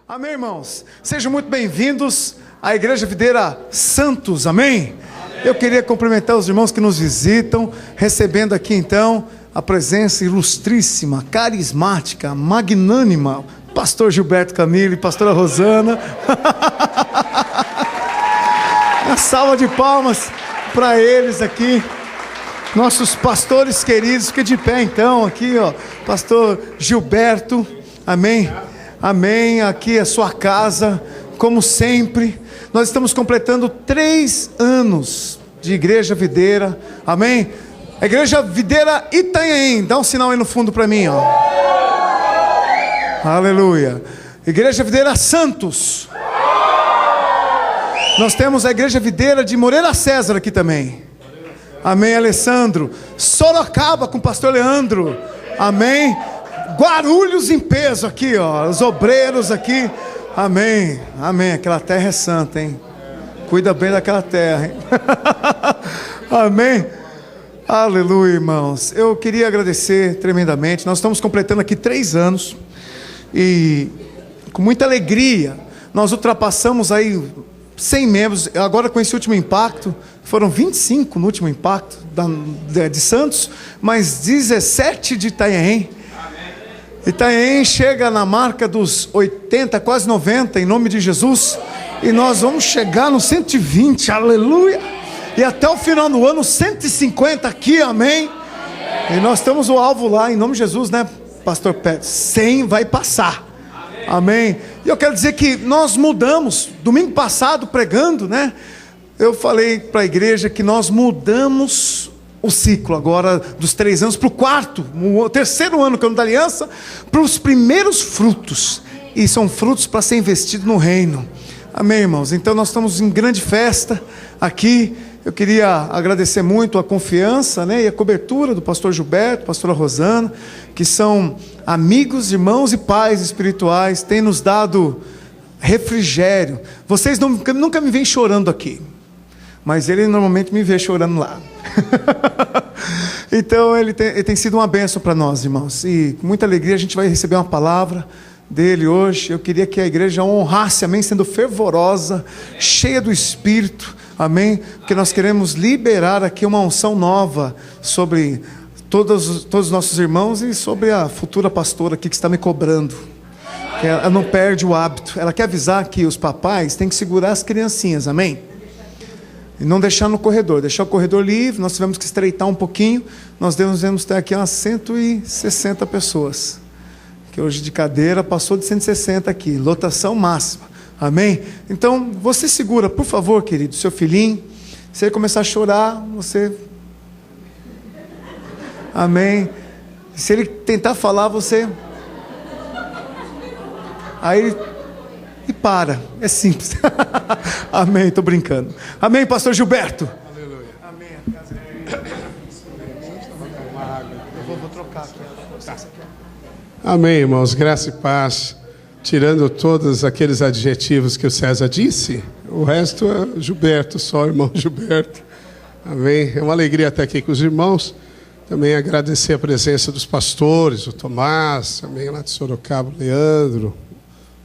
Amém, irmãos? Sejam muito bem-vindos à Igreja Videira Santos, amém? Eu queria cumprimentar os irmãos que nos visitam, recebendo aqui então a presença ilustríssima, carismática, magnânima, pastor Gilberto Camilo e pastora Rosana. Uma salva de palmas para eles aqui, nossos pastores queridos. Fique de pé então, aqui ó, pastor Gilberto, amém? Amém, aqui é a sua casa, como sempre. Nós estamos completando 3 anos de Igreja Videira, amém? A Igreja Videira Itanhaém, dá um sinal aí no fundo para mim, ó. Aleluia. Igreja Videira Santos. Nós temos a Igreja Videira de Moreira César aqui também. Amém, Alessandro. Sorocaba com o pastor Leandro, amém? Guarulhos em peso aqui, ó, os obreiros aqui, amém, amém, aquela terra é santa, hein, cuida bem daquela terra, hein? Amém, aleluia, irmãos. Eu queria agradecer tremendamente, nós estamos completando aqui 3 anos, e com muita alegria, nós ultrapassamos aí 100 membros, agora com esse último impacto, foram 25 no último impacto de Santos, mas 17 de Itanhaém. Itanhaém chega na marca dos 80, quase 90, em nome de Jesus. E nós vamos chegar no 120, aleluia. E até o final do ano, 150 aqui, amém. E nós temos o alvo lá, em nome de Jesus, né, pastor Pedro? 100 vai passar, amém. E eu quero dizer que nós mudamos, domingo passado, pregando, né, eu falei para a igreja que nós mudamos o ciclo agora dos 3 anos para o 4º, o 3º ano que eu ando da aliança, para os primeiros frutos, e são frutos para ser investido no reino, amém, irmãos? Então nós estamos em grande festa aqui. Eu queria agradecer muito a confiança, né, e a cobertura do pastor Gilberto, pastora Rosana, que são amigos, irmãos e pais espirituais, têm nos dado refrigério. Vocês nunca me veem chorando aqui, mas ele normalmente me vê chorando lá. Então ele tem sido uma bênção para nós, irmãos, e com muita alegria a gente vai receber uma palavra dele hoje. Eu queria que a igreja honrasse, amém, sendo fervorosa, cheia do Espírito, amém, porque nós queremos liberar aqui uma unção nova sobre todos os nossos irmãos e sobre a futura pastora aqui que está me cobrando. Ela não perde o hábito, ela quer avisar que os papais têm que segurar as criancinhas, amém? E não deixar no corredor, deixar o corredor livre. Nós tivemos que estreitar um pouquinho. Nós devemos ter aqui umas 160 pessoas, que hoje de cadeira passou de 160 aqui, lotação máxima, amém? Então você segura, por favor, querido, seu filhinho. Se ele começar a chorar, você, amém? Se ele tentar falar, você, aí e para, é simples. Amém, estou brincando. Amém, pastor Gilberto. Aleluia. Amém. Eu vou trocar aqui. Amém, irmãos, graça e paz. Tirando todos aqueles adjetivos que o César disse, o resto é Gilberto, só irmão Gilberto. Amém, é uma alegria estar aqui com os irmãos. Também agradecer a presença dos pastores, o Tomás, também lá de Sorocaba, o Leandro,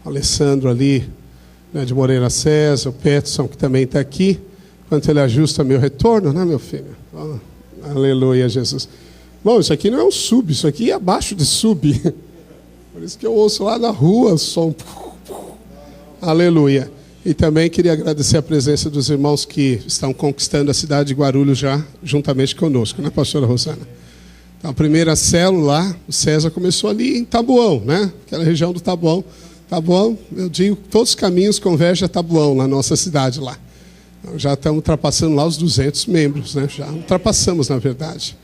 Alessandro ali, né, de Moreira César, o Peterson, que também está aqui, enquanto ele ajusta meu retorno, né, meu filho? Oh, aleluia, Jesus. Bom, isso aqui não é um sub, isso aqui é abaixo de sub. Por isso que eu ouço lá na rua o som. Aleluia. E também queria agradecer a presença dos irmãos que estão conquistando a cidade de Guarulhos já, juntamente conosco, né, pastora Rosana? Então, a primeira célula lá, o César começou ali em Taboão, né? Aquela região do Taboão. Taboão, eu digo, todos os caminhos convergem a Taboão, na nossa cidade lá. Então, já estamos ultrapassando lá os 200 membros, né? Já ultrapassamos, na verdade.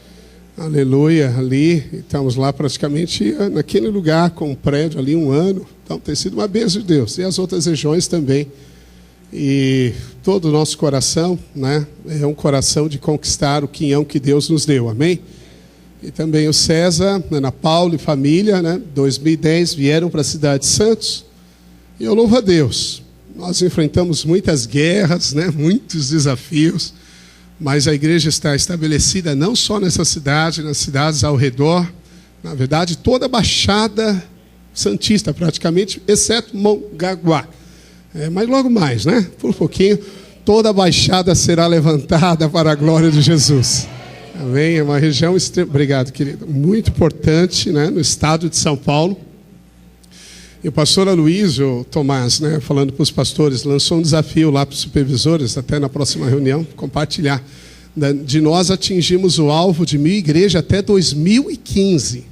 Aleluia, ali, estamos lá praticamente naquele lugar, com um prédio ali 1 ano. Então tem sido uma bênção de Deus. E as outras regiões também. E todo o nosso coração, né, é um coração de conquistar o quinhão que Deus nos deu, amém? E também o César, Ana Paula e família, né, 2010 vieram para a cidade de Santos. E eu louvo a Deus. Nós enfrentamos muitas guerras, né, muitos desafios, mas a igreja está estabelecida não só nessa cidade, nas cidades ao redor. Na verdade, toda a Baixada Santista praticamente, exceto Mongaguá. Mas logo mais, né? Por pouquinho, toda a baixada será levantada para a glória de Jesus. Amém? É uma região obrigado, querido, muito importante, né? No estado de São Paulo. E o pastor Aloysio Tomás, né, falando para os pastores, lançou um desafio lá para os supervisores, até na próxima reunião, compartilhar. De nós atingimos o alvo de 1.000 igrejas até 2015.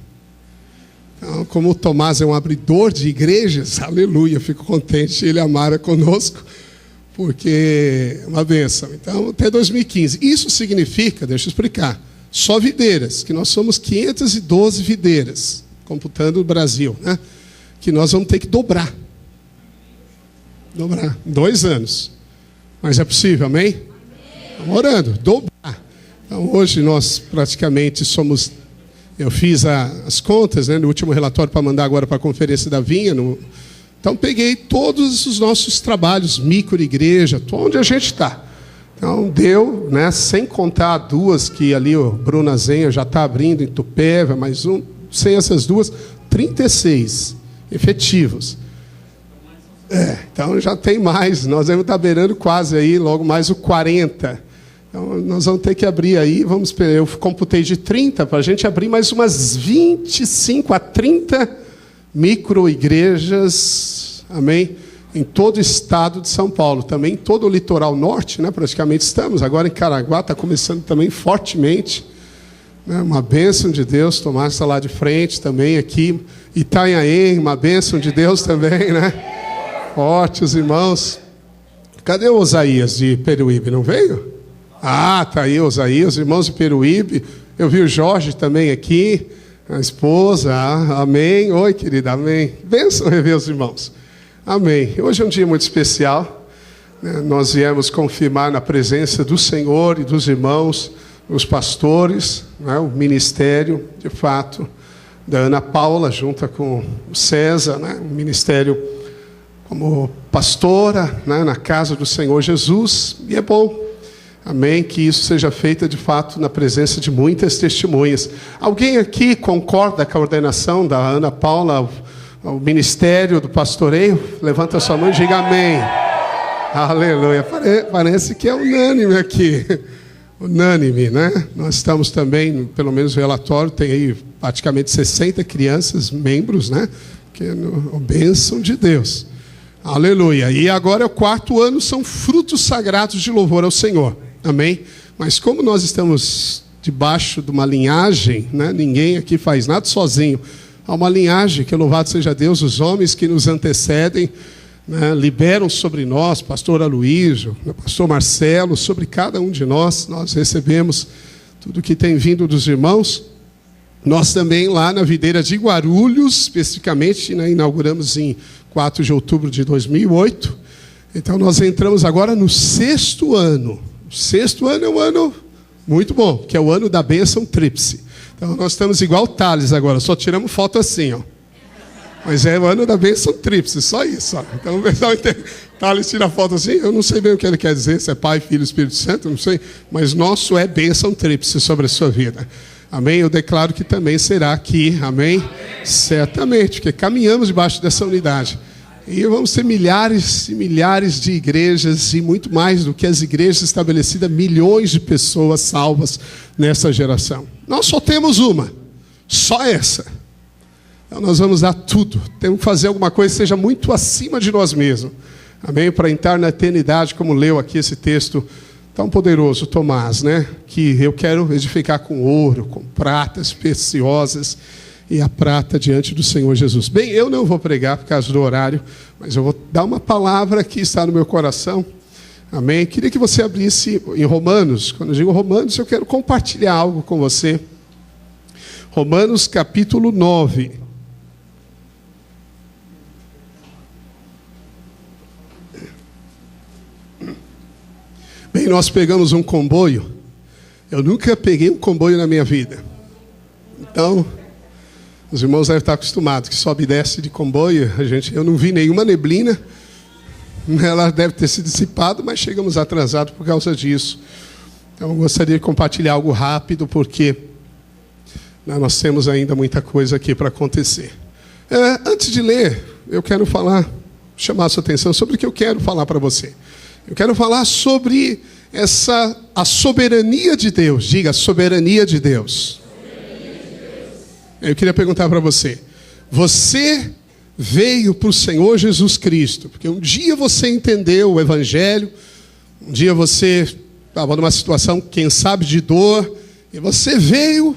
Então, como o Tomás é um abridor de igrejas, aleluia, fico contente, ele amara conosco, porque é uma bênção. Então, até 2015. Isso significa, deixa eu explicar, só videiras, que nós somos 512 videiras, computando o Brasil, né? Que nós vamos ter que dobrar. 2 anos. Mas é possível, amém? Estamos orando, dobrar. Então, hoje nós praticamente somos... Eu fiz as contas, né, no último relatório para mandar agora para a Conferência da Vinha. Então, peguei todos os nossos trabalhos, micro-igreja, onde a gente está. Então, deu, né, sem contar 2 que ali o Bruno Azenha já está abrindo em Tupéva, mais um, sem essas 2, 36 efetivos. Então já tem mais, nós vamos estar beirando quase aí, logo mais o 40. Então nós vamos ter que abrir aí, eu computei de 30 para a gente abrir mais umas 25 a 30 micro-igrejas, amém? Em todo o estado de São Paulo, também em todo o litoral norte, né? Praticamente estamos, agora em Caraguá está começando também fortemente. Uma bênção de Deus, Tomás está lá de frente também aqui. Itanhaém, uma bênção de Deus também, né? Forte, os irmãos. Cadê o Osaías de Peruíbe? Não veio? Ah, está aí o Osaías, os irmãos de Peruíbe. Eu vi o Jorge também aqui, a esposa. Amém. Oi, querida, amém. Bênção rever os irmãos. Amém. Hoje é um dia muito especial. Nós viemos confirmar na presença do Senhor e dos irmãos, os pastores, né, o ministério, de fato, da Ana Paula, junto com o César, né, o ministério como pastora, né, na casa do Senhor Jesus. E é bom, amém, que isso seja feito, de fato, na presença de muitas testemunhas. Alguém aqui concorda com a ordenação da Ana Paula, o ministério do pastoreio? Levanta a sua mão e diga amém. Aleluia. Parece que é unânime aqui. Unânime, né? Nós estamos também, pelo menos o relatório, tem aí praticamente 60 crianças, membros, né? Que é a bênção de Deus. Aleluia. E agora é o 4º ano, são frutos sagrados de louvor ao Senhor. Amém? Mas como nós estamos debaixo de uma linhagem, né? Ninguém aqui faz nada sozinho. Há uma linhagem que, louvado seja Deus, os homens que nos antecedem, né, liberam sobre nós, pastor Aloysio, pastor Marcelo, sobre cada um de nós recebemos tudo que tem vindo dos irmãos. Nós também lá na videira de Guarulhos, especificamente, né, inauguramos em 4 de outubro de 2008. Então nós entramos agora no 6º ano. O 6º ano é um ano muito bom, que é o ano da bênção tríplice. Então nós estamos igual o Thales agora, só tiramos foto assim, ó. Mas é o ano da bênção tríplice, só isso. Ó. Então o pessoal Thales tira foto assim, eu não sei bem o que ele quer dizer, se é Pai, Filho e Espírito Santo, não sei, mas nosso é bênção tríplice sobre a sua vida. Amém? Eu declaro que também será aqui, amém? Certamente, porque caminhamos debaixo dessa unidade. E vamos ter milhares e milhares de igrejas, e muito mais do que as igrejas estabelecidas, milhões de pessoas salvas nessa geração. Nós só temos uma, só essa. Então nós vamos dar tudo, temos que fazer alguma coisa que seja muito acima de nós mesmos. Amém? Para entrar na eternidade, como leu aqui esse texto tão poderoso, Tomás, né? Que eu quero edificar com ouro, com pratas preciosas, e a prata diante do Senhor Jesus. Bem, eu não vou pregar por causa do horário, mas eu vou dar uma palavra que está no meu coração. Amém? Queria que você abrisse em Romanos. Quando eu digo Romanos, eu quero compartilhar algo com você. Romanos capítulo 9. Bem, nós pegamos um comboio. Eu nunca peguei um comboio na minha vida. Então, os irmãos devem estar acostumados que sobe e desce de comboio. Eu não vi nenhuma neblina. Ela deve ter se dissipado, mas chegamos atrasados por causa disso. Então, eu gostaria de compartilhar algo rápido, porque nós temos ainda muita coisa aqui para acontecer. Antes de ler, eu quero chamar a sua atenção sobre o que eu quero falar para você. Eu quero falar sobre a soberania de Deus. Diga, a soberania de Deus. Eu queria perguntar para você. Você veio para o Senhor Jesus Cristo, porque um dia você entendeu o Evangelho, um dia você estava numa situação, quem sabe, de dor, e você veio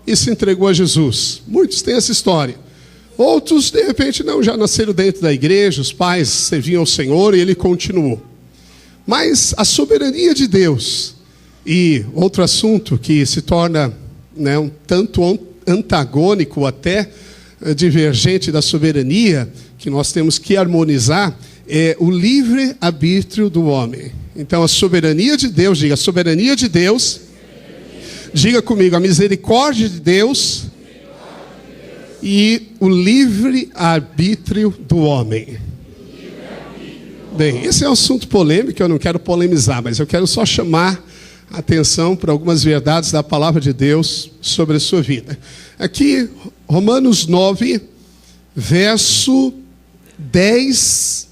e se entregou a Jesus. Muitos têm essa história. Outros, de repente, não, já nasceram dentro da igreja, os pais serviam ao Senhor e ele continuou. Mas a soberania de Deus, e outro assunto que se torna um tanto antagônico, até divergente da soberania, que nós temos que harmonizar, é o livre-arbítrio do homem. Então, a soberania de Deus, diga, a soberania de Deus, diga comigo, a misericórdia de Deus e o livre-arbítrio do homem. Bem, esse é um assunto polêmico, eu não quero polemizar, mas eu quero só chamar a atenção para algumas verdades da palavra de Deus sobre a sua vida. Aqui, Romanos 9, verso 10,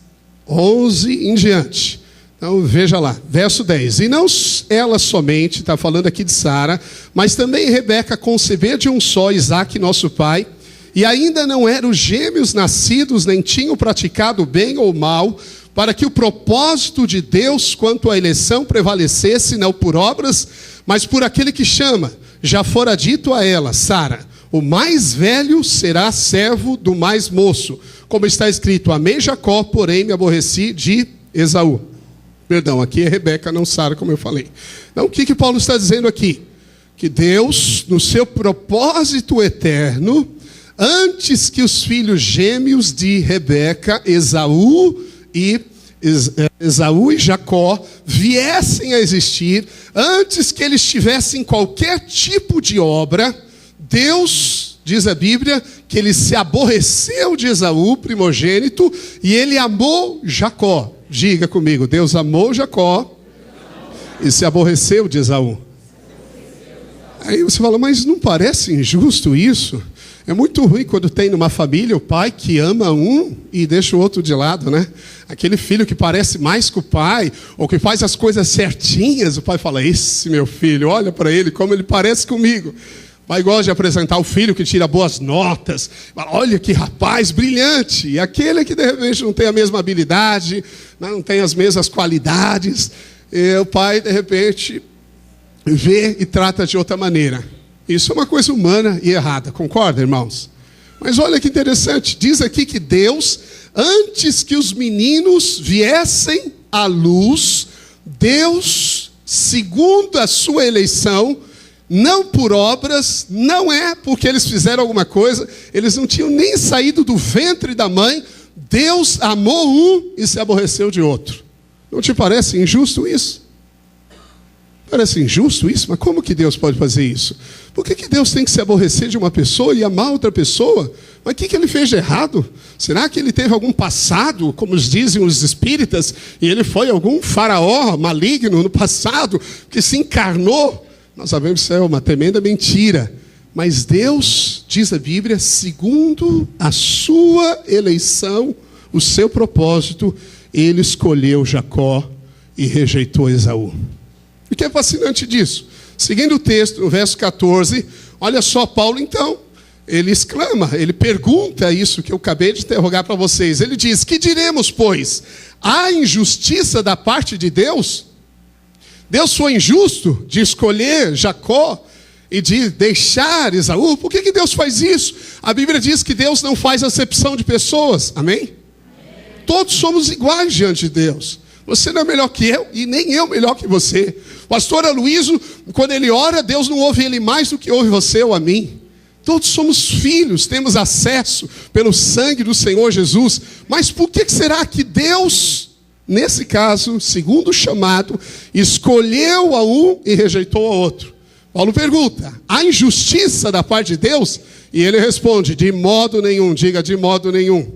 11 em diante. Então, veja lá, verso 10. E não ela somente, está falando aqui de Sara, mas também Rebeca concebeu de um só Isaque, nosso pai, e ainda não eram gêmeos nascidos, nem tinham praticado bem ou mal, para que o propósito de Deus quanto à eleição prevalecesse, não por obras, mas por aquele que chama. Já fora dito a ela, Sara, o mais velho será servo do mais moço. Como está escrito, amei Jacó, porém me aborreci de Esaú. Perdão, aqui é Rebeca, não Sara, como eu falei. Então, o que Paulo está dizendo aqui? Que Deus, no seu propósito eterno, antes que os filhos gêmeos de Rebeca, Esaú e Jacó, viessem a existir, antes que eles tivessem qualquer tipo de obra, Deus, diz a Bíblia, que ele se aborreceu de Esaú, primogênito, e ele amou Jacó. Diga comigo, Deus amou Jacó e se aborreceu de Esaú. Aí você fala, mas não parece injusto isso? É muito ruim quando tem numa família o pai que ama um e deixa o outro de lado, né? Aquele filho que parece mais com o pai, ou que faz as coisas certinhas, o pai fala, esse meu filho, olha para ele como ele parece comigo. O pai gosta de apresentar o filho que tira boas notas, fala, olha que rapaz brilhante. E aquele que de repente não tem a mesma habilidade, não tem as mesmas qualidades, e o pai de repente vê e trata de outra maneira. Isso é uma coisa humana e errada, concorda, irmãos? Mas olha que interessante, diz aqui que Deus, antes que os meninos viessem à luz, Deus, segundo a sua eleição, não por obras, não é porque eles fizeram alguma coisa, eles não tinham nem saído do ventre da mãe, Deus amou um e se aborreceu de outro. Não te parece injusto isso? Parece injusto isso, mas como que Deus pode fazer isso? Por que Deus tem que se aborrecer de uma pessoa e amar outra pessoa? Mas o que ele fez de errado? Será que ele teve algum passado, como dizem os espíritas, e ele foi algum faraó maligno no passado, que se encarnou? Nós sabemos que isso é uma tremenda mentira. Mas Deus, diz a Bíblia, segundo a sua eleição, o seu propósito, ele escolheu Jacó e rejeitou Esaú. O que é fascinante disso? Seguindo o texto, no verso 14, olha só Paulo então, ele exclama, ele pergunta isso que eu acabei de interrogar para vocês. Ele diz, que diremos, pois? Há injustiça da parte de Deus? Deus foi injusto de escolher Jacó e de deixar Esaú? Por que Deus faz isso? A Bíblia diz que Deus não faz acepção de pessoas, amém? Todos somos iguais diante de Deus. Você não é melhor que eu e nem eu melhor que você. Pastor Aloysio, quando ele ora, Deus não ouve ele mais do que ouve você ou a mim. Todos somos filhos, temos acesso pelo sangue do Senhor Jesus. Mas por que será que Deus, nesse caso, segundo o chamado, escolheu a um e rejeitou ao outro? Paulo pergunta, há injustiça da parte de Deus? E ele responde, de modo nenhum. Diga, de modo nenhum.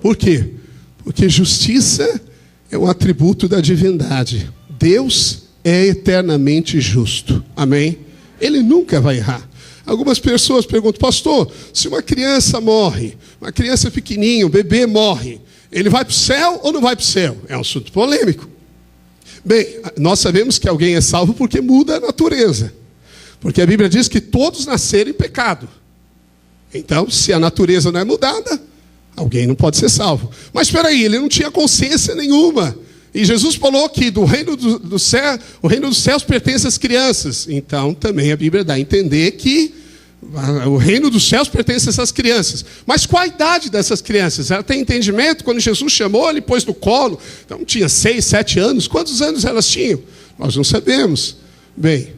Por quê? Porque justiça é um atributo da divindade. Deus é eternamente justo. Amém? Ele nunca vai errar. Algumas pessoas perguntam: pastor, se uma criança morre, uma criança pequenininha, um bebê morre, ele vai para o céu ou não vai para o céu? É um assunto polêmico. Bem, nós sabemos que alguém é salvo porque muda a natureza. Porque a Bíblia diz que todos nasceram em pecado. Então, se a natureza não é mudada, alguém não pode ser salvo. Mas espera aí, ele não tinha consciência nenhuma. E Jesus falou que o reino dos céus pertence às crianças. Então, também a Bíblia dá a entender que o reino dos céus pertence a essas crianças. Mas qual a idade dessas crianças? Ela tem entendimento? Quando Jesus chamou, ele pôs no colo. Então, tinha 6, 7 anos. Quantos anos elas tinham? Nós não sabemos. Bem,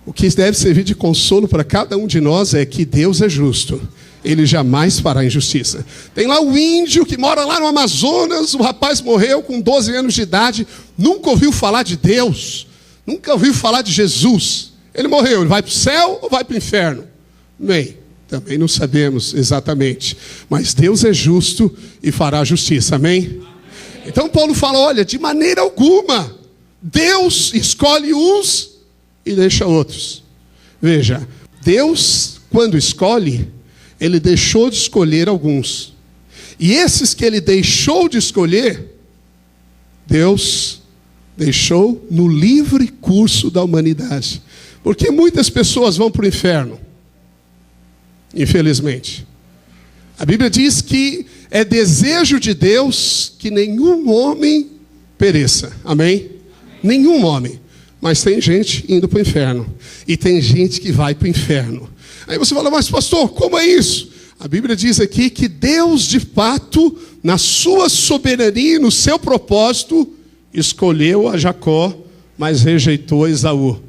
o que deve servir de consolo para cada um de nós é que Deus é justo. Ele jamais fará injustiça. Tem lá o índio que mora lá no Amazonas. O rapaz morreu com 12 anos de idade. Nunca ouviu falar de Deus. Nunca ouviu falar de Jesus. Ele morreu. Ele vai para o céu ou vai para o inferno? Bem, também não sabemos exatamente. Mas Deus é justo e fará justiça. Amém? Então Paulo fala: olha, de maneira alguma Deus escolhe uns e deixa outros. Veja, Deus, quando escolhe, ele deixou de escolher alguns. E esses que ele deixou de escolher, Deus deixou no livre curso da humanidade. Porque muitas pessoas vão para o inferno, infelizmente. A Bíblia diz que é desejo de Deus que nenhum homem pereça. Amém? Nenhum homem. Mas tem gente indo para o inferno. E tem gente que vai para o inferno. Aí você fala: mas pastor, como é isso? A Bíblia diz aqui que Deus, de fato, na sua soberania e no seu propósito, escolheu a Jacó, mas rejeitou Esaú.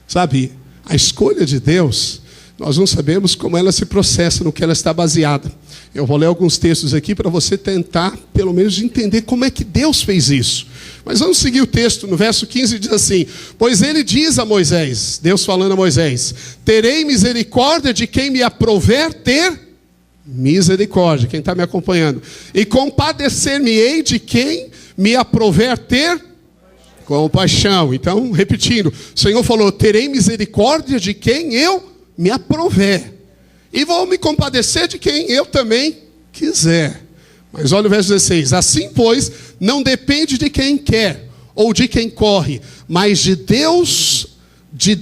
Sabe, a escolha de Deus, nós não sabemos como ela se processa, no que ela está baseada. Eu vou ler alguns textos aqui para você tentar, pelo menos, entender como é que Deus fez isso. Mas vamos seguir o texto. No verso 15 diz assim: pois ele diz a Moisés, Deus falando a Moisés: terei misericórdia de quem me aprouver ter misericórdia. Quem está me acompanhando? E compadecer-me-ei de quem me aprouver ter compaixão. Então, repetindo, o Senhor falou: terei misericórdia de quem eu me aprouver. E vou me compadecer de quem eu também quiser. Mas olha o verso 16: assim, pois, não depende de quem quer ou de quem corre, mas de Deus,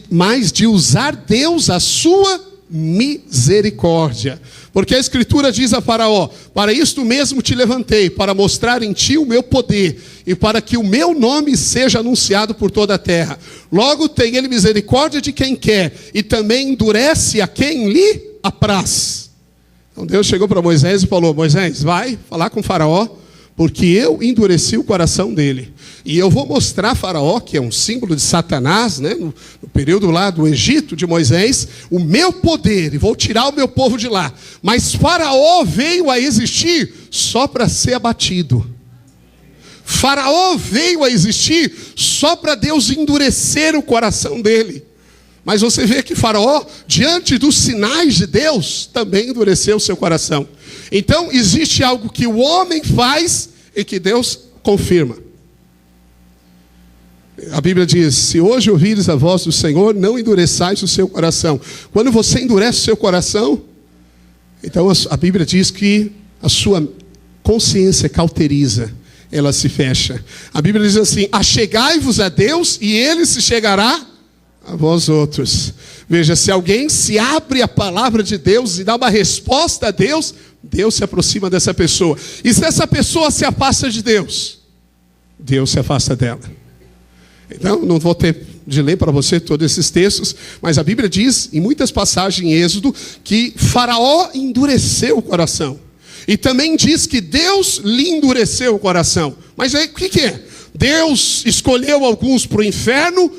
mas de usar Deus a sua misericórdia. Porque a Escritura diz a Faraó: para isto mesmo te levantei, para mostrar em ti o meu poder, e para que o meu nome seja anunciado por toda a terra. Logo tem ele misericórdia de quem quer, e também endurece a quem lhe apraz. Então Deus chegou para Moisés e falou: Moisés, vai falar com Faraó, porque eu endureci o coração dele. E eu vou mostrar a Faraó, que é um símbolo de Satanás, né, no período lá do Egito de Moisés, o meu poder, e vou tirar o meu povo de lá. Mas Faraó veio a existir só para ser abatido. Faraó veio a existir só para Deus endurecer o coração dele. Mas você vê que Faraó, diante dos sinais de Deus, também endureceu o seu coração. Então, existe algo que o homem faz e que Deus confirma. A Bíblia diz: se hoje ouvires a voz do Senhor, não endureçais o seu coração. Quando você endurece o seu coração, então a Bíblia diz que a sua consciência cauteriza, ela se fecha. A Bíblia diz assim: achegai-vos a Deus e Ele se chegará a vós outros. Veja, se alguém se abre à palavra de Deus e dá uma resposta a Deus, Deus se aproxima dessa pessoa. E se essa pessoa se afasta de Deus, Deus se afasta dela. Então, não vou ter de ler para você todos esses textos, mas a Bíblia diz, em muitas passagens em Êxodo, que Faraó endureceu o coração. E também diz que Deus lhe endureceu o coração. Mas aí, o que é? Deus escolheu alguns para o inferno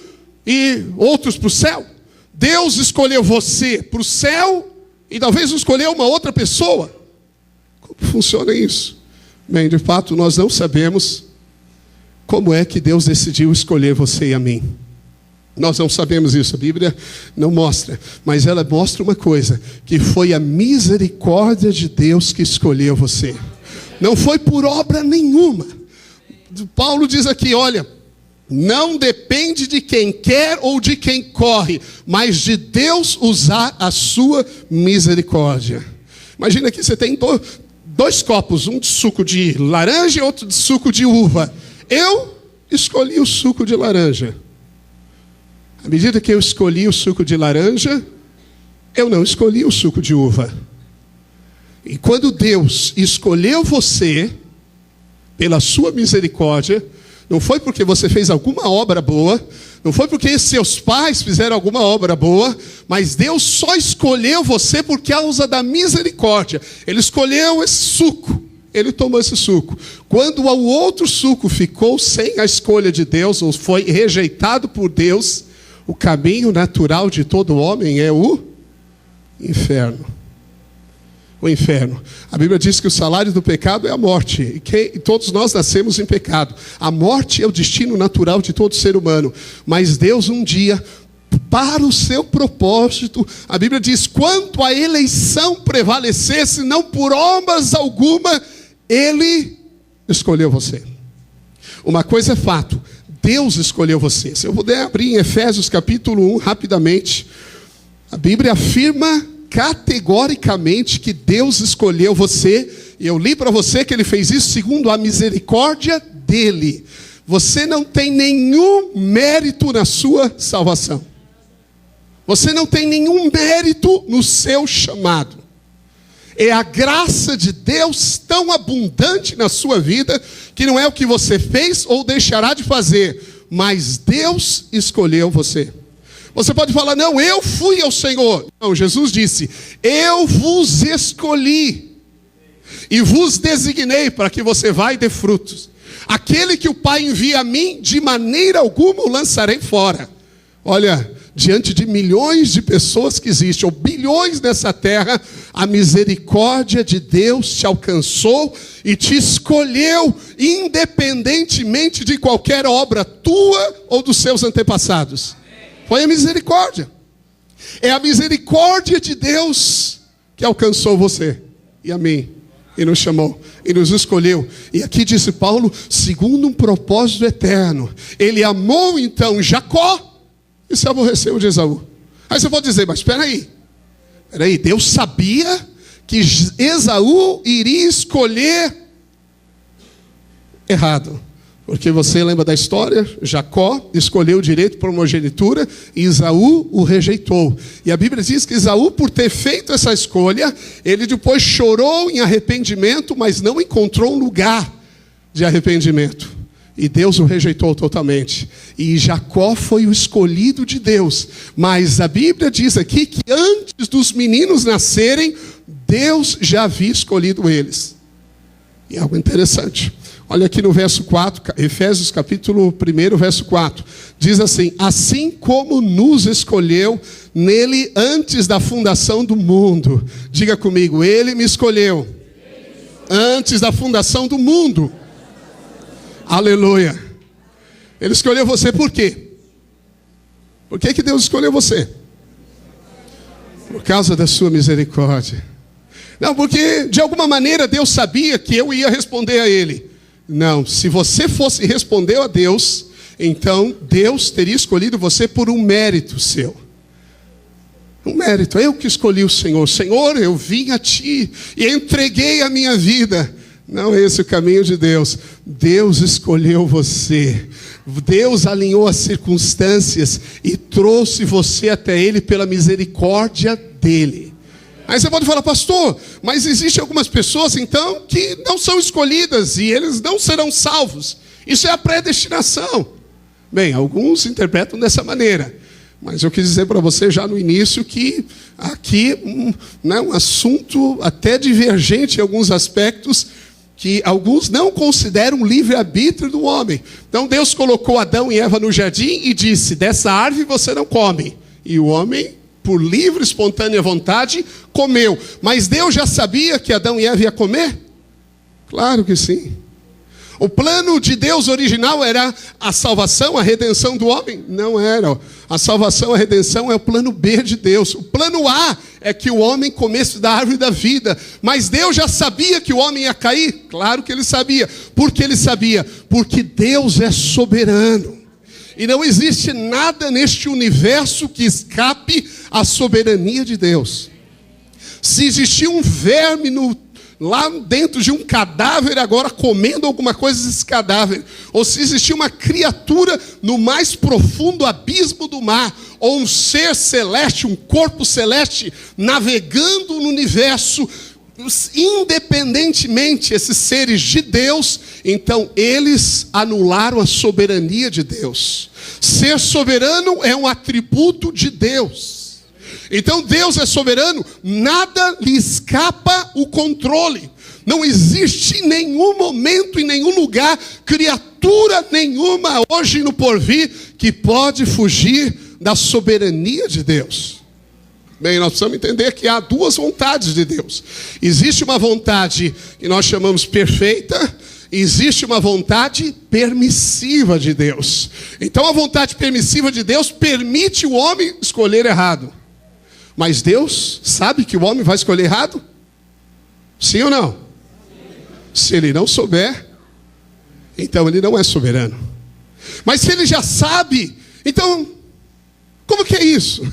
e outros para o céu? Deus escolheu você para o céu e talvez escolheu uma outra pessoa? Como funciona isso? Bem, de fato, nós não sabemos como é que Deus decidiu escolher você e a mim. Nós não sabemos isso, a Bíblia não mostra. Mas ela mostra uma coisa: que foi a misericórdia de Deus que escolheu você. Não foi por obra nenhuma. Paulo diz aqui: olha, não depende de quem quer ou de quem corre, mas de Deus usar a sua misericórdia. Imagina que você tem dois copos, um de suco de laranja e outro de suco de uva. Eu escolhi o suco de laranja. À medida que eu escolhi o suco de laranja, eu não escolhi o suco de uva. E quando Deus escolheu você, pela sua misericórdia, não foi porque você fez alguma obra boa, não foi porque seus pais fizeram alguma obra boa, mas Deus só escolheu você por causa da misericórdia. Ele escolheu esse suco, ele tomou esse suco. Quando o outro suco ficou sem a escolha de Deus, ou foi rejeitado por Deus, o caminho natural de todo homem é o inferno. O inferno. A Bíblia diz que o salário do pecado é a morte. E todos nós nascemos em pecado. A morte é o destino natural de todo ser humano. Mas Deus um dia, para o seu propósito, a Bíblia diz, quanto a eleição prevalecesse, não por obras alguma, Ele escolheu você. Uma coisa é fato, Deus escolheu você. Se eu puder abrir em Efésios capítulo 1 rapidamente, a Bíblia afirma categoricamente que Deus escolheu você, e eu li para você que Ele fez isso segundo a misericórdia dEle. Você não tem nenhum mérito na sua salvação. Você não tem nenhum mérito no seu chamado. É a graça de Deus tão abundante na sua vida, que não é o que você fez ou deixará de fazer, mas Deus escolheu você. Você pode falar, não, eu fui ao Senhor. Não, Jesus disse, eu vos escolhi e vos designei para que você vá e dê frutos. Aquele que o Pai envia a mim, de maneira alguma o lançarei fora. Olha, diante de milhões de pessoas que existem, ou bilhões nessa terra, a misericórdia de Deus te alcançou e te escolheu, independentemente de qualquer obra tua ou dos seus antepassados. Foi a misericórdia. É a misericórdia de Deus que alcançou você e a mim. E nos chamou, e nos escolheu. E aqui disse Paulo, segundo um propósito eterno. Ele amou então Jacó e se aborreceu de Esaú. Aí você pode dizer, mas espera aí, Deus sabia que Esaú iria escolher errado. Porque você lembra da história? Jacó escolheu o direito por primogenitura e Esaú o rejeitou. E a Bíblia diz que Esaú, por ter feito essa escolha, ele depois chorou em arrependimento, mas não encontrou um lugar de arrependimento. E Deus o rejeitou totalmente. E Jacó foi o escolhido de Deus. Mas a Bíblia diz aqui que antes dos meninos nascerem, Deus já havia escolhido eles. E algo interessante. Olha aqui no verso 4, Efésios capítulo 1, verso 4. Diz assim, assim como nos escolheu nele antes da fundação do mundo. Diga comigo, Ele me escolheu antes da fundação do mundo. Aleluia. Ele escolheu você por quê? Por que Deus escolheu você? Por causa da sua misericórdia. Não, porque de alguma maneira Deus sabia que eu ia responder a Ele. Não, se você fosse responder a Deus, então Deus teria escolhido você por um mérito seu. Um mérito, eu que escolhi o Senhor. Senhor, eu vim a Ti e entreguei a minha vida. Não é esse o caminho de Deus. Deus escolheu você. Deus alinhou as circunstâncias e trouxe você até Ele pela misericórdia dEle. Aí você pode falar, pastor, mas existem algumas pessoas então que não são escolhidas e eles não serão salvos. Isso é a predestinação. Bem, alguns interpretam dessa maneira. Mas eu quis dizer para você já no início que aqui um assunto até divergente em alguns aspectos, que alguns não consideram livre-arbítrio do homem. Então Deus colocou Adão e Eva no jardim e disse, dessa árvore você não come. E o homem, por livre, espontânea vontade, comeu. Mas Deus já sabia que Adão e Eva iam comer? Claro que sim. O plano de Deus original era a salvação, a redenção do homem? Não era. A salvação, a redenção é o plano B de Deus. O plano A é que o homem comesse da árvore da vida. Mas Deus já sabia que o homem ia cair? Claro que Ele sabia. Por que Ele sabia? Porque Deus é soberano. E não existe nada neste universo que escape à soberania de Deus. Se existir um verme lá dentro de um cadáver agora comendo alguma coisa desse cadáver, ou se existir uma criatura no mais profundo abismo do mar, ou um ser celeste, um corpo celeste navegando no universo, independentemente esses seres de Deus, então eles anularam a soberania de Deus. Ser soberano é um atributo de Deus. Então Deus é soberano, nada lhe escapa o controle. Não existe em nenhum momento, em nenhum lugar, criatura nenhuma hoje e no porvir que pode fugir da soberania de Deus. Bem, nós precisamos entender que há duas vontades de Deus. Existe uma vontade que nós chamamos perfeita, existe uma vontade permissiva de Deus. Então a vontade permissiva de Deus permite o homem escolher errado. Mas Deus sabe que o homem vai escolher errado? Sim ou não? Sim. Se ele não souber, então ele não é soberano. Mas se ele já sabe, então, como que é isso?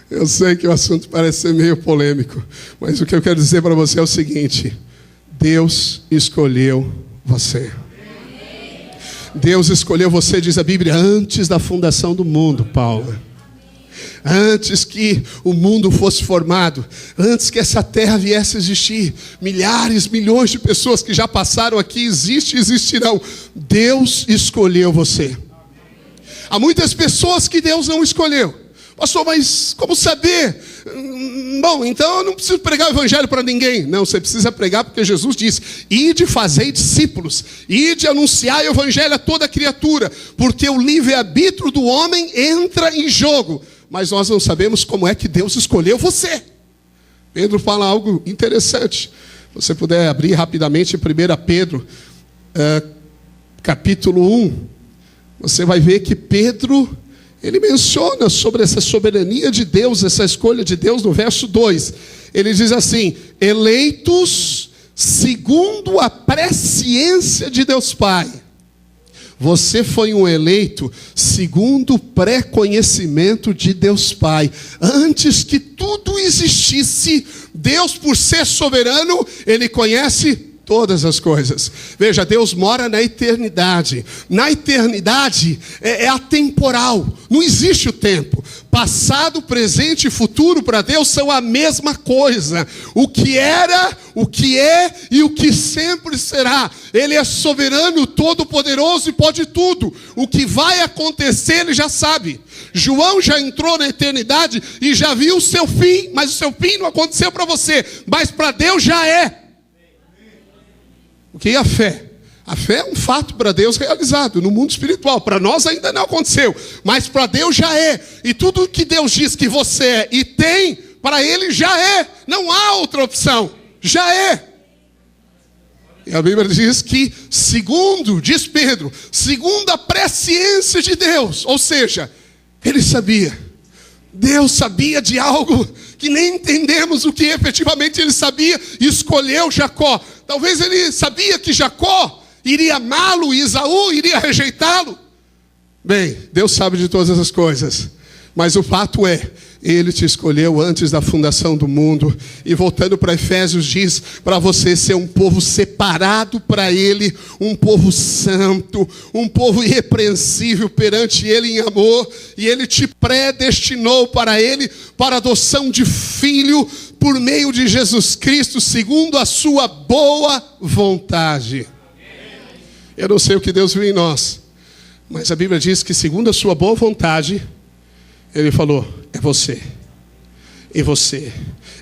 Eu sei que o assunto parece ser meio polêmico, mas o que eu quero dizer para você é o seguinte: Deus escolheu você. Deus escolheu você, diz a Bíblia, antes da fundação do mundo, Paulo. Antes que o mundo fosse formado, antes que essa terra viesse a existir, milhares, milhões de pessoas que já passaram aqui, existem e existirão. Deus escolheu você. Há muitas pessoas que Deus não escolheu. Pastor, mas como saber? Bom, então eu não preciso pregar o evangelho para ninguém. Não, você precisa pregar porque Jesus disse: ide fazei discípulos, ide anunciar o evangelho a toda criatura, porque o livre-arbítrio do homem entra em jogo. Mas nós não sabemos como é que Deus escolheu você. Pedro fala algo interessante. Se você puder abrir rapidamente 1 Pedro, capítulo 1, você vai ver que Pedro, ele menciona sobre essa soberania de Deus, essa escolha de Deus no verso 2. Ele diz assim: eleitos segundo a presciência de Deus Pai. Você foi um eleito segundo o pré-conhecimento de Deus Pai. Antes que tudo existisse, Deus, por ser soberano, Ele conhece todas as coisas. Veja, Deus mora na eternidade. Na eternidade é atemporal. Não existe o tempo. Passado, presente e futuro para Deus são a mesma coisa. O que era, o que é e o que sempre será. Ele é soberano, todo-poderoso e pode tudo. O que vai acontecer Ele já sabe. João já entrou na eternidade e já viu o seu fim, mas o seu fim não aconteceu para você, mas para Deus já é. O que é a fé? A fé é um fato para Deus realizado no mundo espiritual. Para nós ainda não aconteceu, mas para Deus já é. E tudo que Deus diz que você é e tem, para Ele já é. Não há outra opção. Já é. E a Bíblia diz que, segundo, diz Pedro, segundo a presciência de Deus, ou seja, Ele sabia. Deus sabia de algo que nem entendemos o que efetivamente Ele sabia e escolheu Jacó. Talvez Ele sabia que Jacó iria amá-lo e Esaú iria rejeitá-lo. Bem, Deus sabe de todas as coisas, mas o fato é, Ele te escolheu antes da fundação do mundo. E voltando para Efésios, diz para você ser um povo separado para Ele, um povo santo, um povo irrepreensível perante Ele em amor. E Ele te predestinou para Ele, para adoção de filho, por meio de Jesus Cristo, segundo a sua boa vontade. Eu não sei o que Deus viu em nós, mas a Bíblia diz que segundo a sua boa vontade, Ele falou: é você, e você,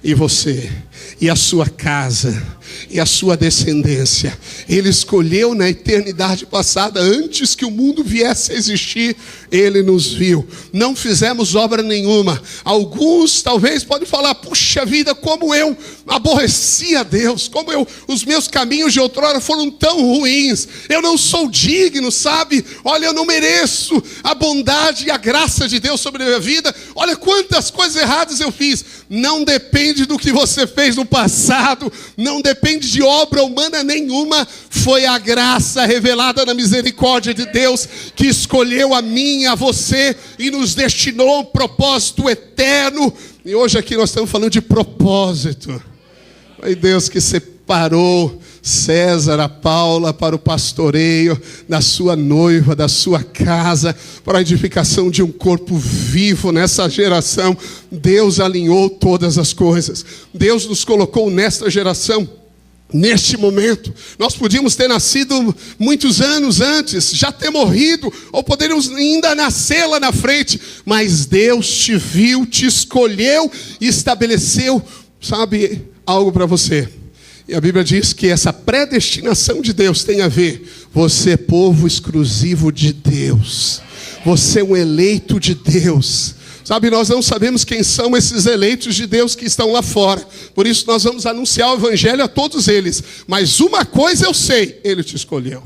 e você, e a sua casa, e a sua descendência. Ele escolheu na eternidade passada, antes que o mundo viesse a existir, Ele nos viu. Não fizemos obra nenhuma. Alguns talvez podem falar: puxa vida, como eu aborreci a Deus, como os meus caminhos de outrora foram tão ruins, eu não sou digno, sabe? Olha, eu não mereço a bondade e a graça de Deus sobre a minha vida. Olha quantas coisas erradas eu fiz. Não depende depende do que você fez no passado, não depende de obra humana nenhuma. Foi a graça revelada na misericórdia de Deus que escolheu a mim, a você e nos destinou a um propósito eterno. E hoje aqui nós estamos falando de propósito. Foi Deus que separou César, a Paula, para o pastoreio da sua noiva, da sua casa, para a edificação de um corpo vivo nessa geração. Deus alinhou todas as coisas. Deus nos colocou nesta geração, neste momento. Nós podíamos ter nascido muitos anos antes, já ter morrido, ou poderíamos ainda nascer lá na frente, mas Deus te viu, te escolheu e estabeleceu, sabe, algo para você. E a Bíblia diz que essa predestinação de Deus tem a ver, você é povo exclusivo de Deus, você é um eleito de Deus. Sabe, nós não sabemos quem são esses eleitos de Deus que estão lá fora, por isso nós vamos anunciar o evangelho a todos eles, mas uma coisa eu sei, Ele te escolheu.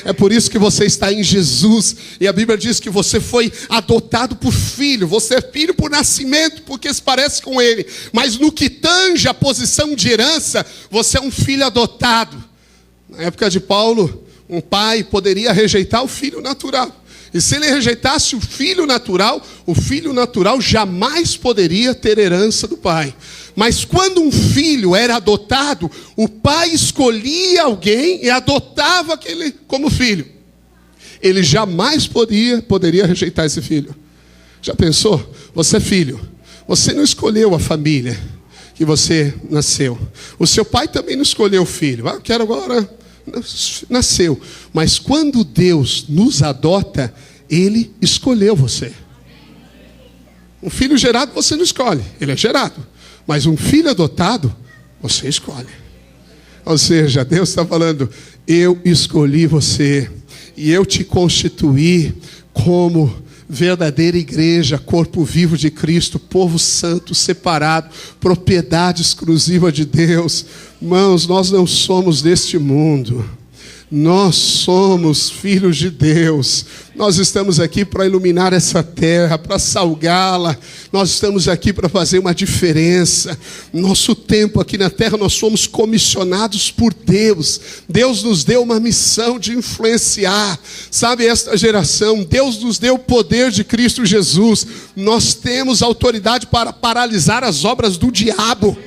É por isso que você está em Jesus. E a Bíblia diz que você foi adotado por filho. Você é filho por nascimento, porque se parece com ele. Mas no que tange a posição de herança, você é um filho adotado. Na época de Paulo, um pai poderia rejeitar o filho natural. E se ele rejeitasse o filho natural jamais poderia ter herança do pai. Mas quando um filho era adotado, o pai escolhia alguém e adotava aquele como filho. Ele jamais poderia rejeitar esse filho. Já pensou? Você é filho. Você não escolheu a família que você nasceu. O seu pai também não escolheu o filho. Eu quero agora... Nasceu. Mas quando Deus nos adota, Ele escolheu você. Um filho gerado você não escolhe, ele é gerado. Mas um filho adotado, você escolhe. Ou seja, Deus está falando, eu escolhi você e eu te constituí como verdadeira igreja, corpo vivo de Cristo, povo santo, separado, propriedade exclusiva de Deus. Irmãos, nós não somos deste mundo. Nós somos filhos de Deus. Nós estamos aqui para iluminar essa terra, para salgá-la. Nós estamos aqui para fazer uma diferença. Nosso tempo aqui na terra, nós somos comissionados por Deus. Deus nos deu uma missão de influenciar, sabe, esta geração. Deus nos deu o poder de Cristo Jesus. Nós temos autoridade para paralisar as obras do diabo.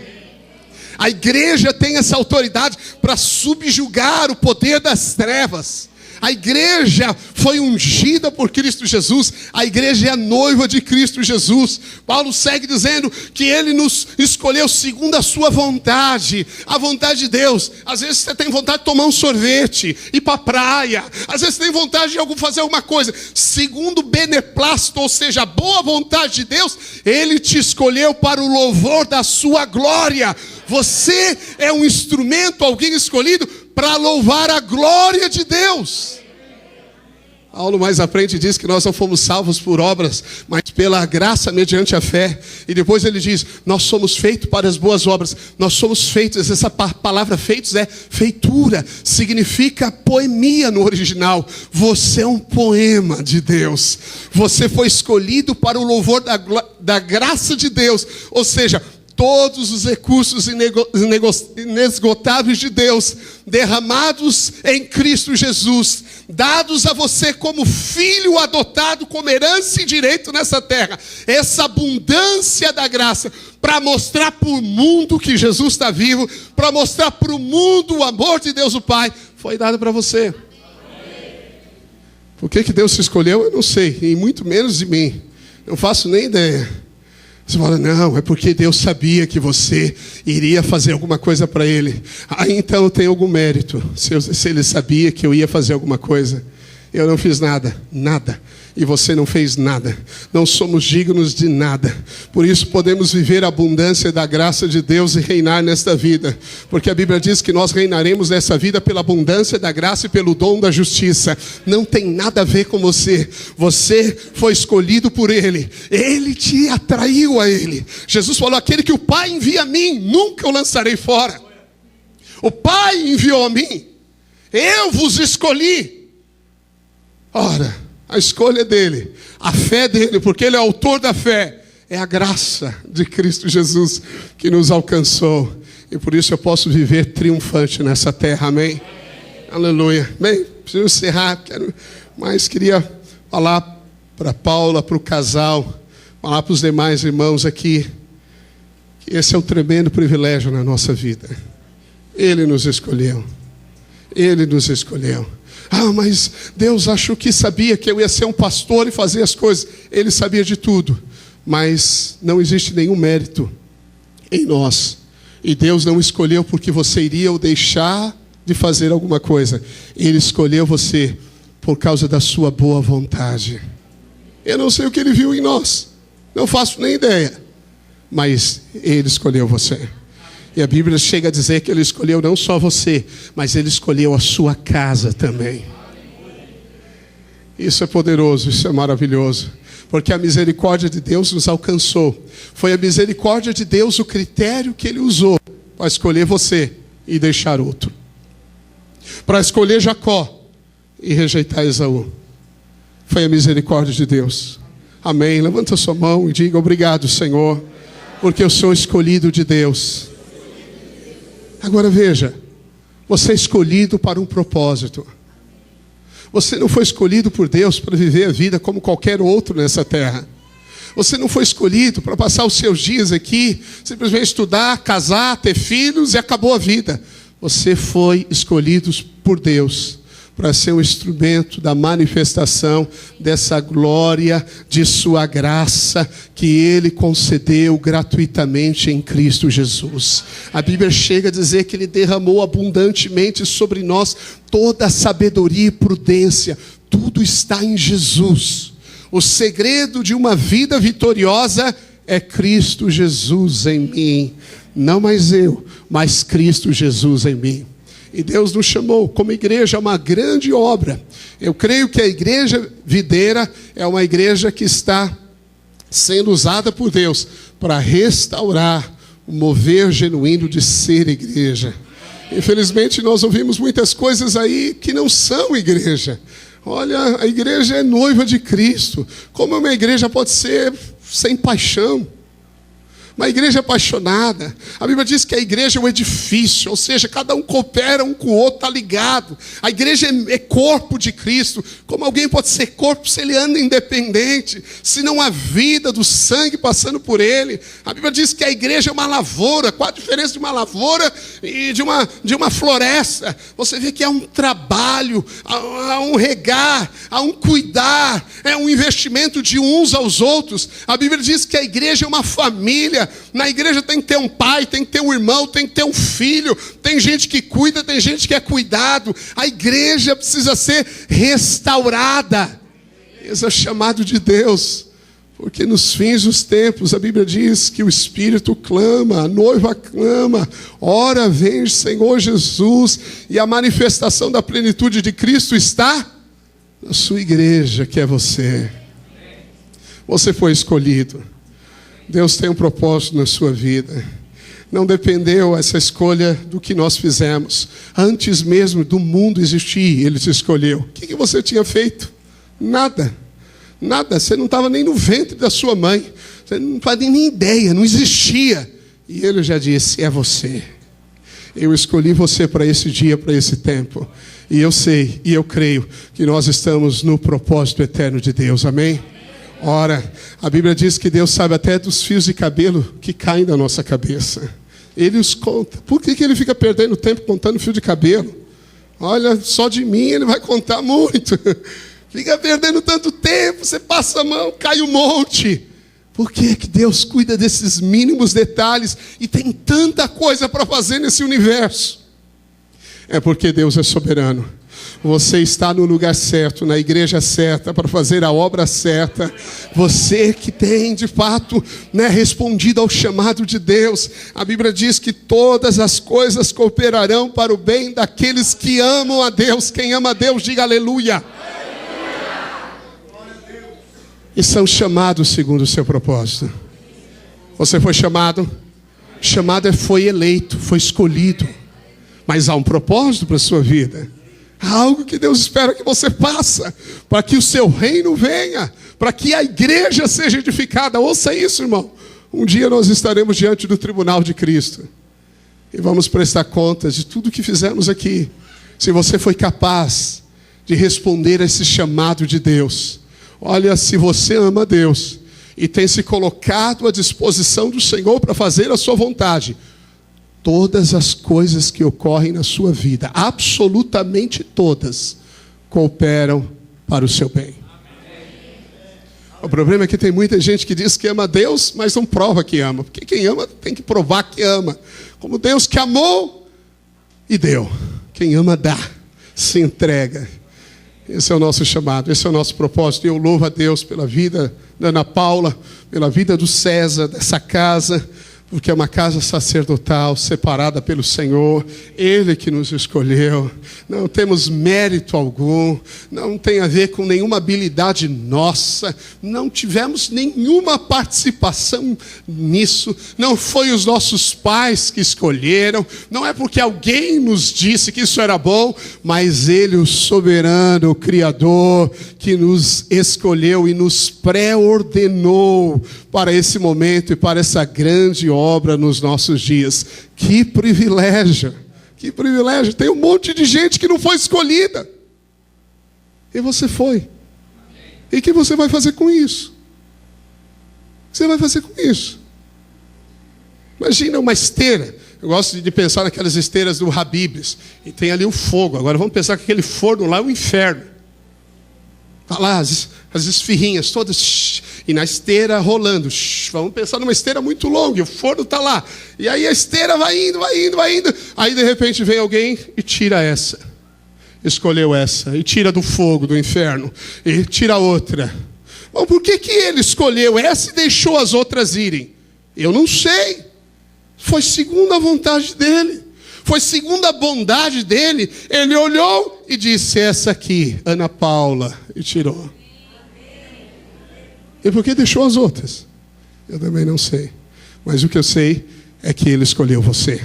A igreja tem essa autoridade para subjugar o poder das trevas. A igreja foi ungida por Cristo Jesus. A igreja é a noiva de Cristo Jesus. Paulo segue dizendo que Ele nos escolheu segundo a sua vontade. A vontade de Deus. Às vezes você tem vontade de tomar um sorvete, ir para a praia. Às vezes você tem vontade de fazer alguma coisa. Segundo o beneplácito, ou seja, a boa vontade de Deus, Ele te escolheu para o louvor da sua glória. Você é um instrumento, alguém escolhido para louvar a glória de Deus. Paulo mais à frente diz que nós não fomos salvos por obras, mas pela graça mediante a fé. E depois ele diz, nós somos feitos para as boas obras. Nós somos feitos, essa palavra feitos é feitura, significa poemia no original. Você é um poema de Deus. Você foi escolhido para o louvor da graça de Deus. Ou seja, todos os recursos inesgotáveis de Deus, derramados em Cristo Jesus, dados a você como filho adotado, como herança e direito nessa terra. Essa abundância da graça, para mostrar para o mundo que Jesus está vivo, para mostrar para o mundo o amor de Deus o Pai, foi dado para você. Por que Deus se escolheu? Eu não sei, e muito menos de mim. Não faço nem ideia. Você fala, não, é porque Deus sabia que você iria fazer alguma coisa para Ele. Então tem algum mérito. Se Ele sabia que eu ia fazer alguma coisa. Eu não fiz nada, nada. E você não fez nada. Não somos dignos de nada. Por isso podemos viver a abundância da graça de Deus e reinar nesta vida. Porque a Bíblia diz que nós reinaremos nessa vida pela abundância da graça e pelo dom da justiça. Não tem nada a ver com você. Você foi escolhido por Ele. Ele te atraiu a Ele. Jesus falou, aquele que o Pai envia a mim, nunca o lançarei fora. O Pai enviou a mim. Eu vos escolhi. Ora, a escolha dele, a fé dele, porque ele é autor da fé, É a graça de Cristo Jesus que nos alcançou. E por isso eu posso viver triunfante nessa terra, amém? Aleluia. Bem, preciso encerrar, mas queria falar para Paula, para o casal, falar para os demais irmãos aqui, que esse é um tremendo privilégio na nossa vida. Ele nos escolheu. Ele nos escolheu. Ah, mas Deus achou que sabia que eu ia ser um pastor e fazer as coisas. Ele sabia de tudo. Mas não existe nenhum mérito em nós. E Deus não escolheu porque você iria ou deixar de fazer alguma coisa. Ele escolheu você por causa da sua boa vontade. Eu não sei o que Ele viu em nós. Não faço nem ideia. Mas Ele escolheu você. E a Bíblia chega a dizer que Ele escolheu não só você, mas Ele escolheu a sua casa também. Isso é poderoso, isso é maravilhoso. Porque a misericórdia de Deus nos alcançou. Foi a misericórdia de Deus o critério que Ele usou para escolher você e deixar outro. Para escolher Jacó e rejeitar Esaú. Foi a misericórdia de Deus. Amém. Levanta sua mão e diga: obrigado, Senhor, porque eu sou escolhido de Deus. Agora veja, você é escolhido para um propósito. Você não foi escolhido por Deus para viver a vida como qualquer outro nessa terra. Você não foi escolhido para passar os seus dias aqui, simplesmente estudar, casar, ter filhos e acabou a vida. Você foi escolhido por Deus para ser um instrumento da manifestação dessa glória de sua graça que Ele concedeu gratuitamente em Cristo Jesus. A Bíblia chega a dizer que Ele derramou abundantemente sobre nós toda a sabedoria e prudência. Tudo está em Jesus. O segredo de uma vida vitoriosa é Cristo Jesus em mim. Não mais eu, mas Cristo Jesus em mim. E Deus nos chamou como igreja a uma grande obra. Eu creio que a igreja videira é uma igreja que está sendo usada por Deus para restaurar o mover genuíno de ser igreja. Infelizmente nós ouvimos muitas coisas aí que não são igreja. Olha, a igreja é noiva de Cristo. Como uma igreja pode ser sem paixão? Uma igreja apaixonada. A Bíblia diz que a igreja é um edifício, ou seja, cada um coopera um com o outro, está ligado. A igreja é corpo de Cristo. Como alguém pode ser corpo se ele anda independente, se não há vida do sangue passando por ele? A Bíblia diz que a igreja é uma lavoura. Qual a diferença de uma lavoura e de uma floresta? Você vê que há um trabalho, há um regar, há um cuidar, é um investimento de uns aos outros. A Bíblia diz que a igreja é uma família. Na igreja tem que ter um pai, tem que ter um irmão, tem que ter um filho. Tem gente que cuida, tem gente que é cuidado. A igreja precisa ser restaurada. Esse é o chamado de Deus. Porque nos fins dos tempos, a Bíblia diz que o Espírito clama, a noiva clama: ora vem Senhor Jesus. E a manifestação da plenitude de Cristo está na sua igreja, que é você. Você foi escolhido. Deus tem um propósito na sua vida. Não dependeu essa escolha do que nós fizemos. Antes mesmo do mundo existir, Ele te escolheu. O que você tinha feito? Nada. Nada. Você não estava nem no ventre da sua mãe. Você não fazia nem ideia, não existia. E Ele já disse: é você. Eu escolhi você para esse dia, para esse tempo. E eu sei, e eu creio que nós estamos no propósito eterno de Deus. Amém? Ora, a Bíblia diz que Deus sabe até dos fios de cabelo que caem da nossa cabeça. Ele os conta. Por que Ele fica perdendo tempo contando fio de cabelo? Olha, só de mim Ele vai contar muito. Fica perdendo tanto tempo, você passa a mão, cai um monte. Por que Deus cuida desses mínimos detalhes e tem tanta coisa para fazer nesse universo? É porque Deus é soberano. Você está no lugar certo, na igreja certa, para fazer a obra certa. Você que tem, de fato, respondido ao chamado de Deus. A Bíblia diz que todas as coisas cooperarão para o bem daqueles que amam a Deus. Quem ama a Deus, diga aleluia. E são chamados segundo o seu propósito. Você foi chamado? Chamado foi eleito, foi escolhido. Mas há um propósito para a sua vida. Há algo que Deus espera que você faça, para que o seu reino venha, para que a igreja seja edificada. Ouça isso, irmão. Um dia nós estaremos diante do tribunal de Cristo e vamos prestar contas de tudo que fizemos aqui. Se você foi capaz de responder a esse chamado de Deus, olha, se você ama Deus e tem se colocado à disposição do Senhor para fazer a sua vontade, todas as coisas que ocorrem na sua vida, absolutamente todas, cooperam para o seu bem. O problema é que tem muita gente que diz que ama Deus, mas não prova que ama. Porque quem ama tem que provar que ama. Como Deus que amou e deu. Quem ama dá, se entrega. Esse é o nosso chamado, esse é o nosso propósito. E eu louvo a Deus pela vida da Ana Paula, pela vida do César, dessa casa, porque é uma casa sacerdotal, separada pelo Senhor. Ele que nos escolheu. Não temos mérito algum. Não tem a ver com nenhuma habilidade nossa. Não tivemos nenhuma participação nisso. Não foi os nossos pais que escolheram. Não é porque alguém nos disse que isso era bom. Mas Ele, o soberano, o Criador, que nos escolheu e nos pré-ordenou para esse momento e para essa grande obra nos nossos dias. Que privilégio, que privilégio. Tem um monte de gente que não foi escolhida. E você foi. E o que você vai fazer com isso? O que você vai fazer com isso? Imagina uma esteira. Eu gosto de pensar naquelas esteiras do Habib's. E tem ali o fogo. Agora vamos pensar que aquele forno lá é o inferno. Está lá as esfirrinhas todas, e na esteira rolando. Vamos pensar numa esteira muito longa, e o forno está lá. E aí a esteira vai indo. Aí de repente vem alguém e tira essa. Escolheu essa, e tira do fogo, do inferno, e tira outra. Bom, por que ele escolheu essa e deixou as outras irem? Eu não sei. Foi segundo a vontade dele. Foi segundo a bondade dele. Ele olhou e disse: essa aqui, Ana Paula, e tirou. E por que deixou as outras? Eu também não sei. Mas o que eu sei é que Ele escolheu você.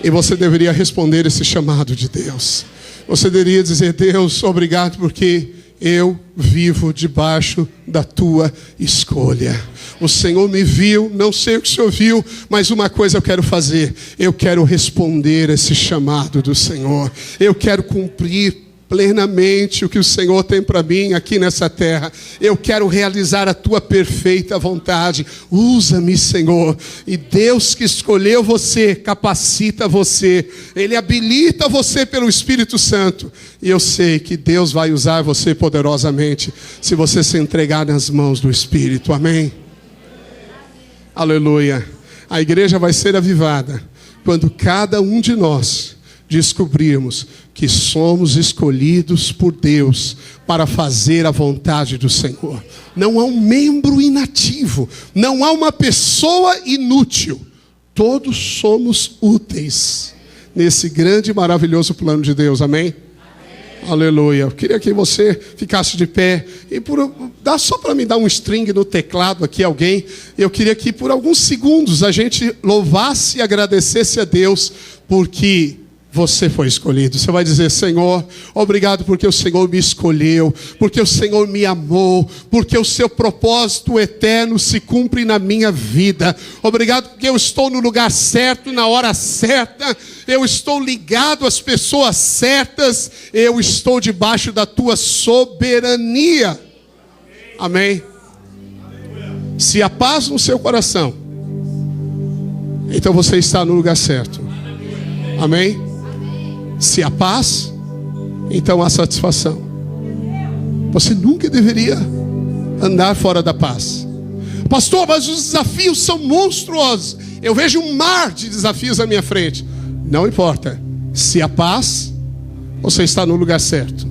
E você deveria responder esse chamado de Deus. Você deveria dizer: Deus, obrigado porque eu vivo debaixo da tua escolha. O Senhor me viu, não sei o que o Senhor viu, mas uma coisa eu quero fazer. Eu quero responder esse chamado do Senhor. Eu quero cumprir plenamente o que o Senhor tem para mim aqui nessa terra. Eu quero realizar a tua perfeita vontade. Usa-me, Senhor. E Deus que escolheu você, capacita você. Ele habilita você pelo Espírito Santo. E eu sei que Deus vai usar você poderosamente se você se entregar nas mãos do Espírito. Amém? Aleluia. A igreja vai ser avivada quando cada um de nós descobrirmos que somos escolhidos por Deus para fazer a vontade do Senhor. Não há um membro inativo, não há uma pessoa inútil. Todos somos úteis nesse grande e maravilhoso plano de Deus. Amém? Aleluia. Eu queria que você ficasse de pé. E dá só para me dar um string no teclado aqui, alguém. Eu queria que por alguns segundos a gente louvasse e agradecesse a Deus, porque você foi escolhido. Você vai dizer: Senhor, obrigado porque o Senhor me escolheu, porque o Senhor me amou, porque o seu propósito eterno se cumpre na minha vida. Obrigado porque eu estou no lugar certo, na hora certa. Eu estou ligado às pessoas certas. Eu estou debaixo da tua soberania. Amém? Se há paz no seu coração, então você está no lugar certo. Amém? Se há paz, então há satisfação. Você nunca deveria andar fora da paz. Pastor, mas os desafios são monstruosos. Eu vejo um mar de desafios à minha frente. Não importa. Se há paz, você está no lugar certo.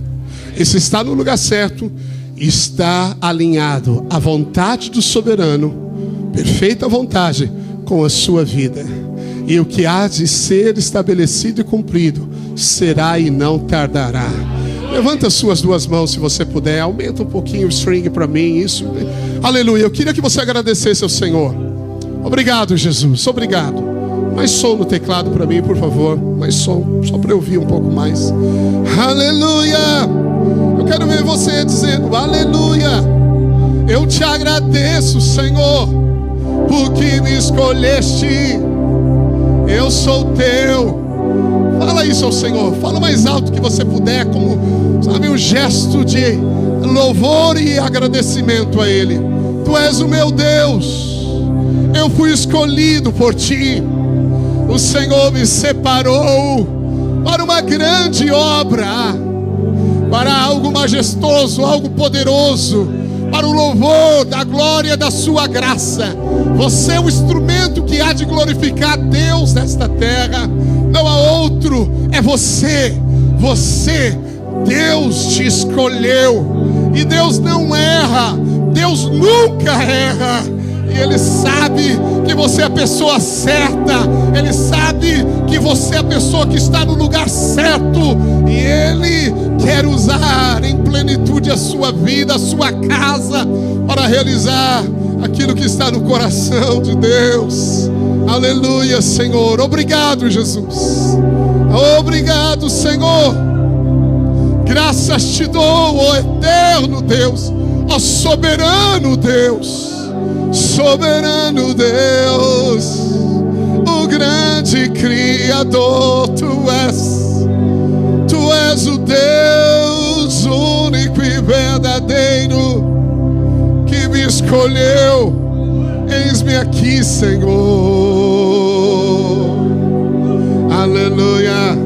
E se está no lugar certo, está alinhado à vontade do soberano, perfeita vontade, com a sua vida. E o que há de ser estabelecido e cumprido será e não tardará. Levanta as suas duas mãos se você puder. Aumenta um pouquinho o string para mim. Isso. Aleluia. Eu queria que você agradecesse ao Senhor. Obrigado, Jesus. Obrigado. Mais som no teclado para mim, por favor. Mais som, só para eu ouvir um pouco mais. Aleluia. Eu quero ver você dizendo: aleluia. Eu te agradeço, Senhor, porque me escolheste. Eu sou teu. Fala isso ao Senhor. Fala mais alto que você puder, como, sabe, um gesto de louvor e agradecimento a Ele. Tu és o meu Deus. Eu fui escolhido por Ti. O Senhor me separou para uma grande obra, para algo majestoso, algo poderoso, para o louvor da glória da Sua graça. Você é o instrumento que há de glorificar Deus nesta terra. Não há outro, é você. Você, Deus te escolheu. E Deus não erra, Deus nunca erra. E Ele sabe que você é a pessoa certa. Ele sabe que você é a pessoa que está no lugar certo. E Ele quer usar em plenitude a sua vida, a sua casa, para realizar aquilo que está no coração de Deus. Aleluia, Senhor. Obrigado, Jesus. Obrigado, Senhor. Graças te dou, ó eterno Deus, ó soberano Deus. Soberano Deus, o grande Criador, Tu és o Deus único e verdadeiro que me escolheu. Eis-me aqui, Senhor. Aleluia.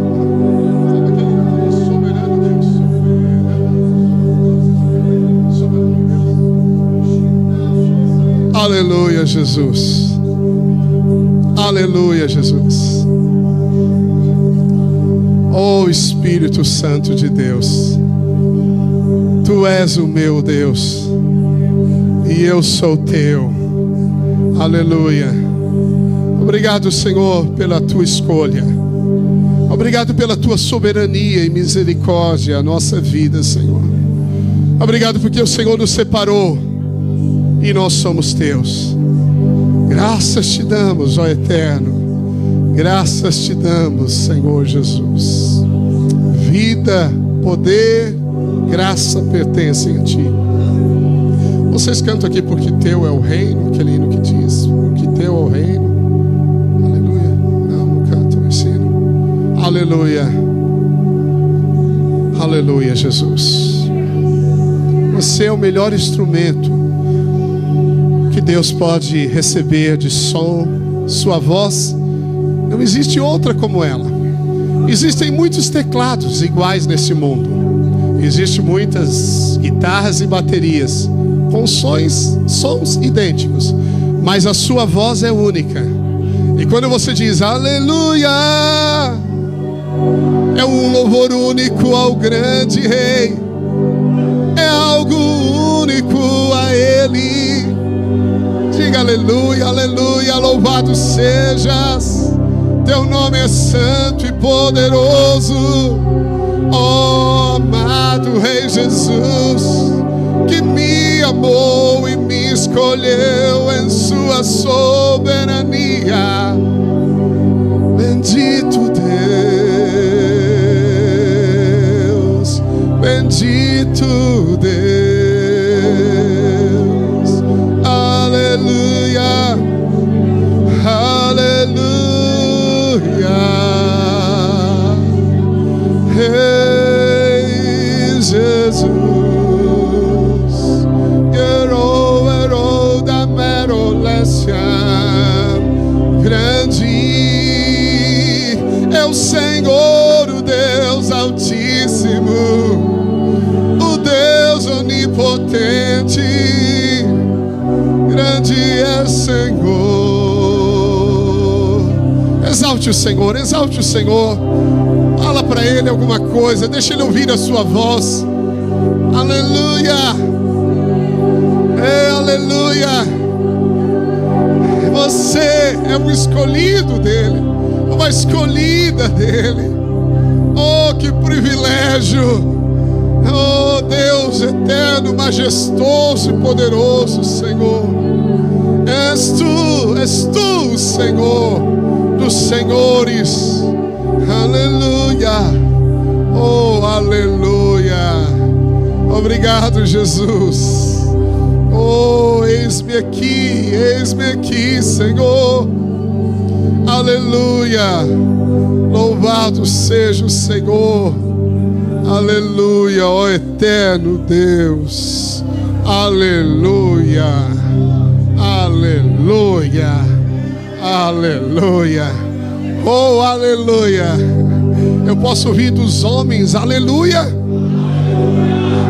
Aleluia, Jesus. Aleluia, Jesus. Oh Espírito Santo de Deus, Tu és o meu Deus e eu sou Teu. Aleluia. Obrigado, Senhor, pela Tua escolha. Obrigado pela Tua soberania e misericórdia a nossa vida, Senhor. Obrigado porque o Senhor nos separou e nós somos Teus. Graças te damos, ó Eterno. Graças te damos, Senhor Jesus. Vida, poder, graça pertencem a Ti. Vocês cantam aqui: porque Teu é o reino. Aquele hino que diz: porque Teu é o reino. Aleluia. Não cantam esse hino. Aleluia. Aleluia, Jesus. Você é o melhor instrumento que Deus pode receber de som. Sua voz, não existe outra como ela. Existem muitos teclados iguais nesse mundo. Existem muitas guitarras e baterias com sons idênticos, mas a sua voz é única. E quando você diz aleluia, é um louvor único ao grande Rei. É algo único a Ele. Diga aleluia, aleluia, louvado sejas. Teu nome é santo e poderoso. Ó amado Rei Jesus, que me amou e me escolheu em Sua soberania. Bendito Deus, bendito Deus. Aleluia, aleluia. Rei Jesus, Ero da Merolécia, grande é o Senhor, o Deus Altíssimo, o Deus onipotente. Grande é o Senhor. Exalte o Senhor, exalte o Senhor. Fala para Ele alguma coisa, deixa Ele ouvir a sua voz. Aleluia, aleluia. Você é um escolhido dEle, uma escolhida dEle. Oh, que privilégio. Oh Deus eterno, majestoso e poderoso, Senhor. És tu, Senhor, do dos Senhores. Aleluia. Oh, aleluia. Obrigado, Jesus. Oh, eis-me aqui, Senhor. Aleluia. Louvado seja o Senhor. Aleluia, ó eterno Deus. Aleluia. Aleluia. Aleluia. Oh, aleluia. Eu posso ouvir dos homens, aleluia.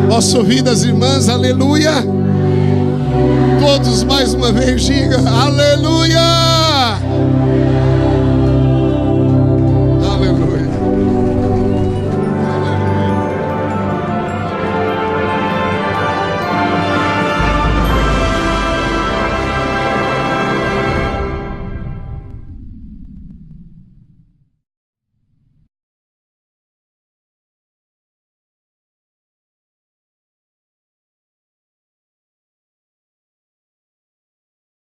Posso ouvir das irmãs, aleluia. Todos mais uma vez diga aleluia.